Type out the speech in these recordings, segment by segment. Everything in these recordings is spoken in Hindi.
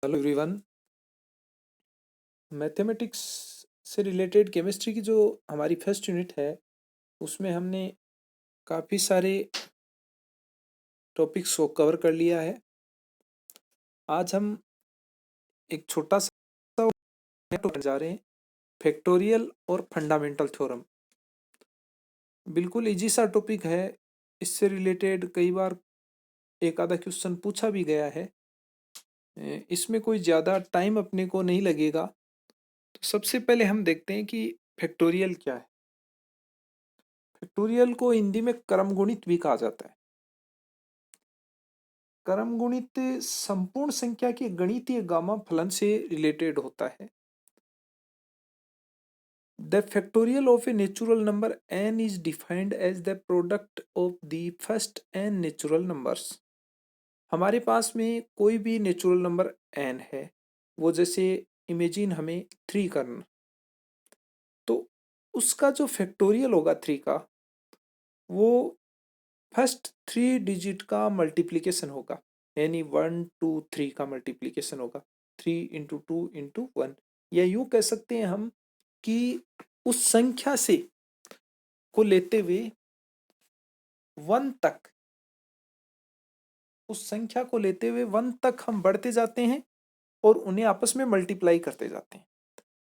Hello everyone. मैथमेटिक्स से रिलेटेड केमिस्ट्री की जो हमारी फर्स्ट यूनिट है उसमें हमने काफ़ी सारे टॉपिक्स को कवर कर लिया है। आज हम एक छोटा सा टॉपिक जा रहे हैं, फैक्टोरियल और फंडामेंटल थ्योरम। बिल्कुल इजी सा टॉपिक है। इससे रिलेटेड कई बार एक आधा क्वेश्चन पूछा भी गया है। इसमें कोई ज़्यादा टाइम अपने को नहीं लगेगा। तो सबसे पहले हम देखते हैं कि फैक्टोरियल क्या है। फैक्टोरियल को हिंदी में क्रमगुणित भी कहा जाता है। क्रमगुणित संपूर्ण संख्या के गणितीय गामा फलन से रिलेटेड होता है। The factorial of a natural number n is defined as the product of the first n natural numbers. हमारे पास में कोई भी नेचुरल नंबर n है, वो जैसे इमेजिन हमें 3 करना, तो उसका जो फैक्टोरियल होगा 3 का, वो फर्स्ट 3 डिजिट का मल्टीप्लिकेशन होगा, यानी 1 2 3 का मल्टीप्लिकेशन होगा, 3 इंटू 2 इंटू 1। या यूं कह सकते हैं हम कि उस संख्या से को लेते हुए 1 तक, उस संख्या को लेते हुए 1 तक हम बढ़ते जाते हैं और उन्हें आपस में मल्टीप्लाई करते जाते हैं।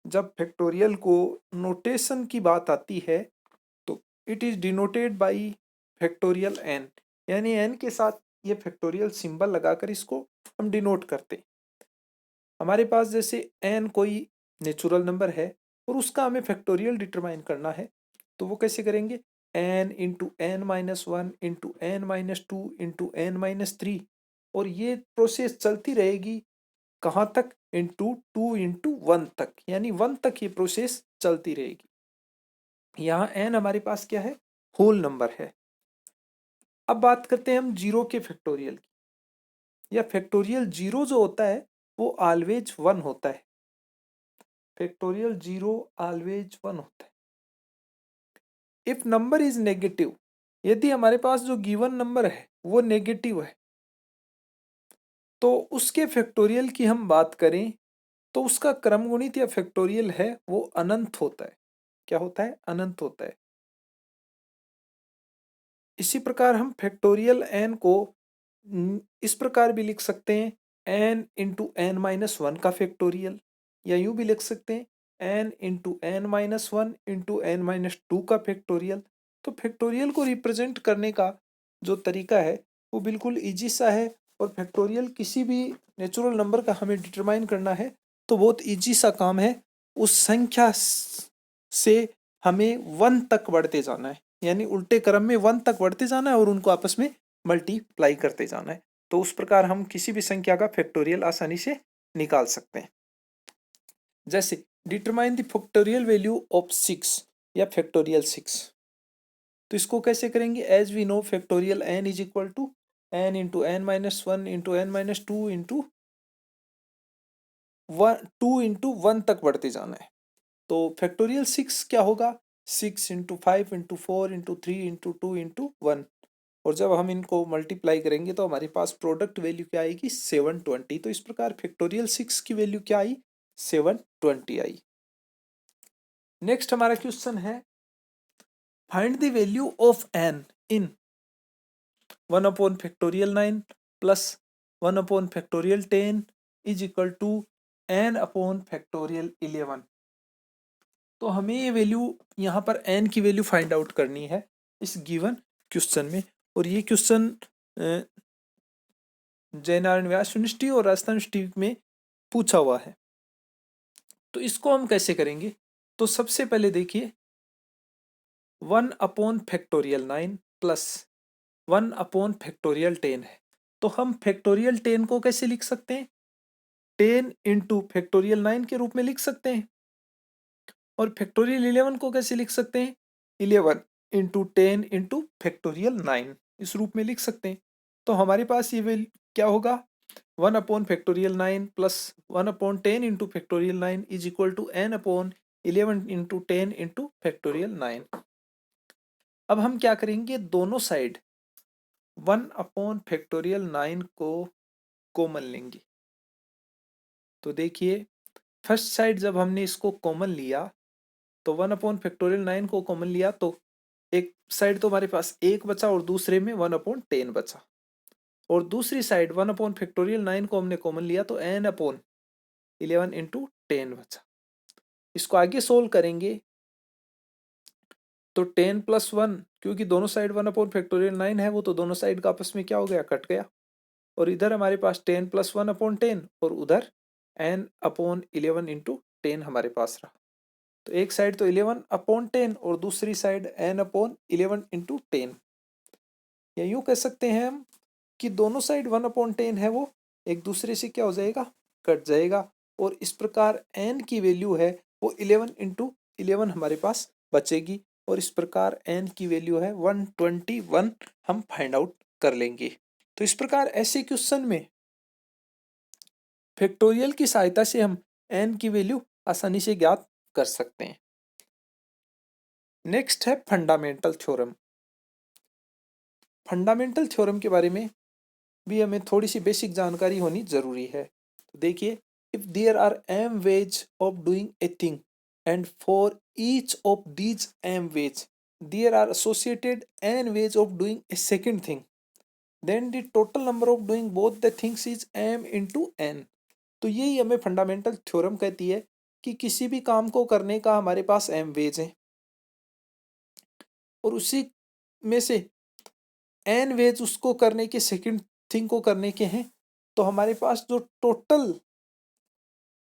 जब फैक्टोरियल को नोटेशन की बात आती है तो it is denoted by factorial N, यानी एन के साथ ये फैक्टोरियल सिंबल लगाकर इसको हम डिनोट करते हैं। हमारे पास जैसे एन कोई नेचुरल नंबर है और उसका हमें फैक्टोरियल डिटरमाइन करना है, तो वो कैसे करेंगे, N into N minus one into N minus two into N minus three, और ये प्रोसेस चलती रहेगी कहाँ तक, इंटू टू इंटू वन तक, यानी 1 तक ये प्रोसेस चलती रहेगी। यहाँ एन हमारे पास क्या है, होल नंबर है। अब बात करते हैं हम जीरो के फैक्टोरियल की। या फैक्टोरियल जीरो जो होता है वो ऑलवेज 1 होता है। फैक्टोरियल जीरो ऑलवेज 1 होता है। इफ नंबर इज नेगेटिव, यदि हमारे पास जो गिवन नंबर है वो नेगेटिव है, तो उसके फैक्टोरियल की हम बात करें तो उसका क्रमगुणित या फैक्टोरियल है वो अनंत होता है। क्या होता है, अनंत होता है। इसी प्रकार हम फैक्टोरियल एन को इस प्रकार भी लिख सकते हैं, N into N minus one का फैक्टोरियल, या यूं भी लिख सकते हैं N into N minus one into N minus two का फैक्टोरियल। तो फैक्टोरियल को रिप्रेजेंट करने का जो तरीका है वो बिल्कुल इजी सा है, और फैक्टोरियल किसी भी नेचुरल नंबर का हमें डिटरमाइन करना है तो बहुत इजी सा काम है। उस संख्या से हमें 1 तक बढ़ते जाना है, यानी उल्टे क्रम में 1 तक बढ़ते जाना है और उनको आपस में मल्टीप्लाई करते जाना है। तो उस प्रकार हम किसी भी संख्या का फैक्टोरियल आसानी से निकाल सकते हैं। जैसे determine the factorial value of 6 या फैक्टोरियल 6, तो इसको कैसे करेंगे, as we know factorial N is equal to N into N minus one into N minus two into one, 2 into 1 तक बढ़ते जाना है। तो फैक्टोरियल 6 क्या होगा, 6 into 5 into 4 into 3 into 2 into 1, और जब हम इनको मल्टीप्लाई करेंगे तो हमारे पास प्रोडक्ट वैल्यू क्या आएगी, 720। तो इस प्रकार फैक्टोरियल 6 की वैल्यू क्या आई, 720 आई। नेक्स्ट हमारा क्वेश्चन है, find the value of N in 1 upon factorial 9 plus 1 upon factorial 10 is equal to N upon factorial 11। तो हमें ये वैल्यू, यहाँ पर एन की वैल्यू फाइंड आउट करनी है इस गिवन क्वेश्चन में। और ये क्वेश्चन जयनारायण व्यास यूनिवर्सिटी और राजस्थान यूनिवर्सिटी में पूछा हुआ है। तो इसको हम कैसे करेंगे, तो सबसे पहले देखिए 1 upon factorial 9 plus 1 upon factorial 10 है, तो हम फैक्टोरियल 10 को कैसे लिख सकते हैं, 10 इंटू फैक्टोरियल 9 के रूप में लिख सकते हैं। और फैक्टोरियल 11 को कैसे लिख सकते हैं, 11 इंटू 10 इंटू फैक्टोरियल 9, इस रूप में लिख सकते हैं। तो हमारे पास ये वैल्यू क्या होगा, 1 upon factorial 9 plus 1 upon 10 into factorial 9 is equal to N upon 11 into 10 into factorial 9। अब हम क्या करेंगे, दोनों साइड 1 अपॉन फैक्टोरियल 9 को कॉमन लेंगे, तो देखिए फर्स्ट साइड जब हमने इसको कॉमन लिया तो 1/9 को कॉमन लिया तो एक साइड तो हमारे पास 1 बचा और दूसरे में 1/10 बचा, और दूसरी साइड 1/9 को हमने कॉमन लिया तो n/11 इंटू 10 बचा। इसको आगे सोल्व करेंगे तो 10 + 1, क्योंकि दोनों साइड 1/9 है वो तो दोनों साइड का आपस में क्या हो गया, कट गया, और इधर हमारे पास 10 + 1/10 और उधर n/11 इंटू 10 हमारे पास रहा। तो एक साइड तो 11/10 और दूसरी साइड n/11 इंटू 10, या यूं कह सकते हैं हम कि दोनों साइड 1/10 है वो एक दूसरे से क्या हो जाएगा, कट जाएगा, और इस प्रकार n की वैल्यू है वो 11 इंटू 11 हमारे पास बचेगी, और इस प्रकार n की वैल्यू है 121 हम फाइंड आउट कर लेंगे। तो इस प्रकार ऐसे क्वेश्चन में फैक्टोरियल की सहायता से हम n की वैल्यू आसानी से ज्ञात कर सकते हैं। नेक्स्ट है फंडामेंटल थ्योरम। फंडामेंटल थ्योरम के बारे में भी हमें थोड़ी सी बेसिक जानकारी होनी जरूरी है। तो देखिए, if there are m ways of doing a thing and for each of these m ways there are associated n ways of doing a second thing, then the total number of doing both the things is m into n। तो यही हमें फंडामेंटल थ्योरम कहती है कि किसी भी काम को करने का हमारे पास m वेज है और उसी में से n वेज उसको करने के, सेकंड थिंग को करने के हैं, तो हमारे पास जो total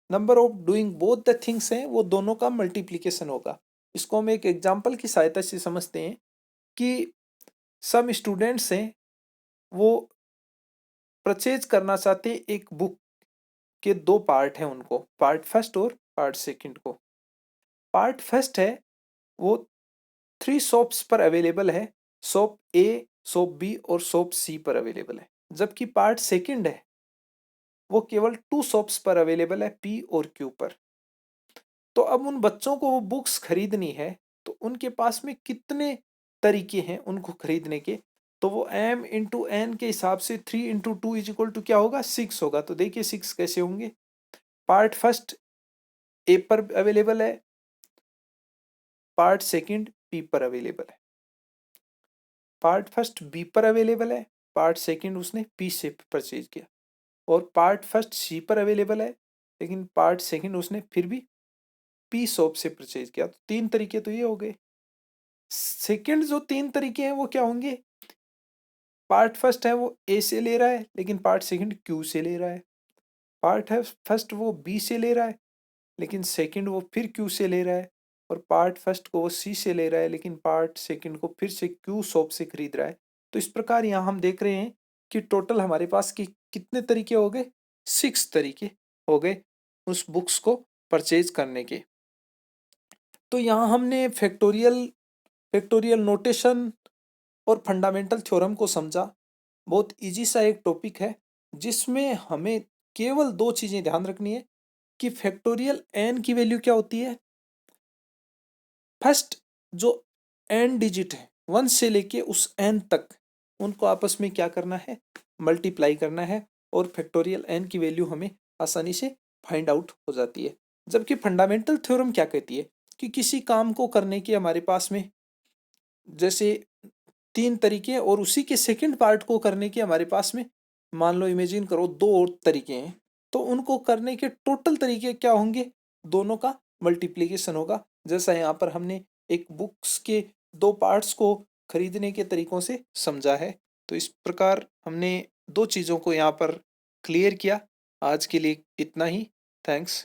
number of doing both the things हैं वो दोनों का मल्टीप्लीकेशन होगा। इसको हम एक एग्जांपल की सहायता से समझते हैं कि सम स्टूडेंट्स हैं वो परचेज करना चाहते हैं एक बुक के दो पार्ट हैं उनको, पार्ट फर्स्ट और पार्ट सेकंड को। पार्ट फर्स्ट है वो 3 शॉप्स पर अवेलेबल है, शॉप ए, शॉप बी और शॉप सी पर अवेलेबल है, जबकि पार्ट सेकंड है वो केवल 2 शॉप्स पर अवेलेबल है, पी और क्यू पर। तो अब उन बच्चों को वो बुक्स खरीदनी है तो उनके पास में कितने तरीके हैं उनको खरीदने के, तो वो m इंटू एन के हिसाब से 3 इंटू 2 इज इक्वल टू क्या होगा, 6 होगा। तो देखिए 6 कैसे होंगे, पार्ट फर्स्ट ए पर अवेलेबल है, पार्ट सेकंड पी पर अवेलेबल है, पार्ट फर्स्ट बी पर अवेलेबल है, पार्ट सेकंड उसने पी से परचेज किया, और पार्ट फर्स्ट सी पर अवेलेबल है लेकिन पार्ट सेकंड उसने फिर भी पी शॉप से परचेज किया। तो 3 तरीके तो ये हो गए। सेकंड जो 3 तरीके हैं वो क्या होंगे, पार्ट फर्स्ट है वो ए से ले रहा है लेकिन पार्ट सेकंड क्यू से ले रहा है, पार्ट है फर्स्ट वो बी से ले रहा है लेकिन सेकंड वो फिर क्यू से ले रहा है, और पार्ट फर्स्ट को वो सी से ले रहा है लेकिन पार्ट सेकंड को फिर से क्यू शॉप से खरीद रहा है। तो इस प्रकार यहाँ हम देख रहे हैं कि टोटल हमारे पास की कितने तरीके हो गए, 6 तरीके हो गए उस बुक्स को परचेज करने के। तो यहाँ हमने फैक्टोरियल नोटेशन और फंडामेंटल थ्योरम को समझा। बहुत इजी सा एक टॉपिक है जिसमें हमें केवल 2 चीजें ध्यान रखनी है कि फैक्टोरियल n की वैल्यू क्या होती है, फर्स्ट जो n डिजिट है 1 से लेके उस n तक उनको आपस में क्या करना है, मल्टीप्लाई करना है, और फैक्टोरियल n की वैल्यू हमें आसानी से फाइंड आउट हो जाती है। जबकि फंडामेंटल थ्योरम क्या कहती है कि किसी काम को करने के हमारे पास में जैसे 3 तरीके और उसी के सेकंड पार्ट को करने के हमारे पास में मान लो इमेजिन करो 2 और तरीके हैं, तो उनको करने के टोटल तरीके क्या होंगे, दोनों का मल्टीप्लिकेशन होगा। जैसा यहाँ पर हमने एक बुक्स के 2 पार्ट्स को खरीदने के तरीकों से समझा है। तो इस प्रकार हमने 2 चीज़ों को यहाँ पर क्लियर किया। आज के लिए इतना ही। थैंक्स।